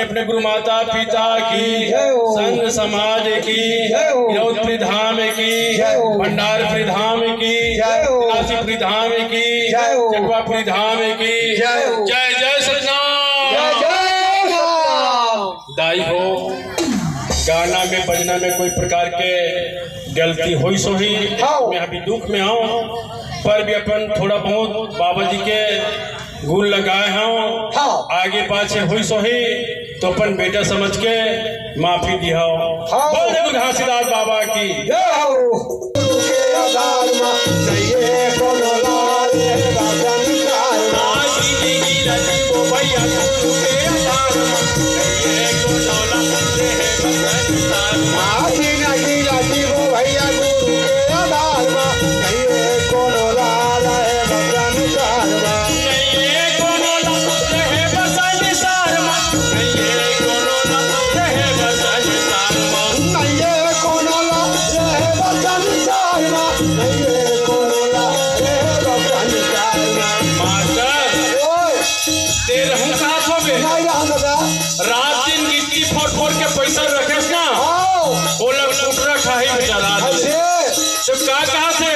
अपने गुरु माता पिता की, संघ समाज की, विरोध धाम की, भंडार धाम की, काशी धाम की, चकवा धाम की। जय जय श्री राम। दाई हो गाना में बजना में कोई प्रकार के गलती हुई सो ही मैं अभी दुख में आऊँ, पर भी अपन थोड़ा बहुत बाबा जी के गुण लगाए हूँ। आगे पाछे हुई सो ही तो अपन बेटा समझ के माफी दिया। बोल घासीदास बाबा की रात दिन गिट्टी फोड़ फोड़ के पैसा रखे ना, वो लोग टूटरा खाई बेचारा। तो कहाँ से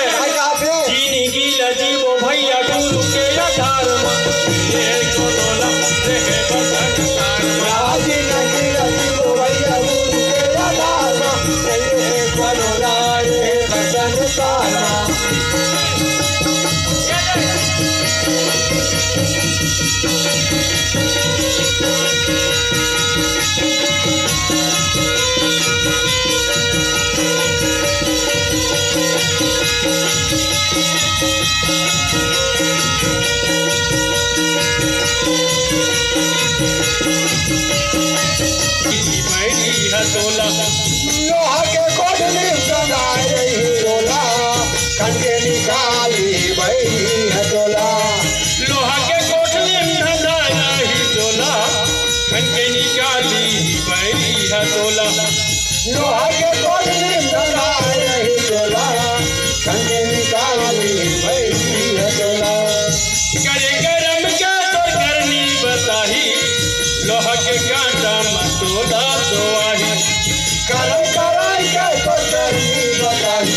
चीनी की लजी वो भैया गुरु के आधार हतोला लोहा के कोठली सदाए रही तोला खंडे निकाली भई हतोला लोहा के कोठली धंधाए रही तोला खंडे निकाली भई हतोला लोहा के कोठली सदाए रही तोला खंडे निकाली भई हतोला करे गरम के तो करनी बताही लोहा के कांटा मतोला सोआही करम कराई के तो करनी बताही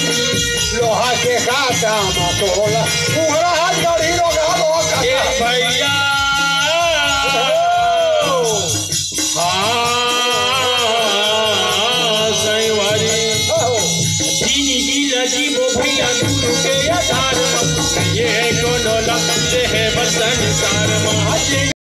लोहा के कांटा मतोला उहरा हाथ गड़ी रोगा लोहा ए भैया हाँ सैवारी दीनी गिला जीवो भैया गुरु के आधार ये कोनो लक्ष्य है बसन सार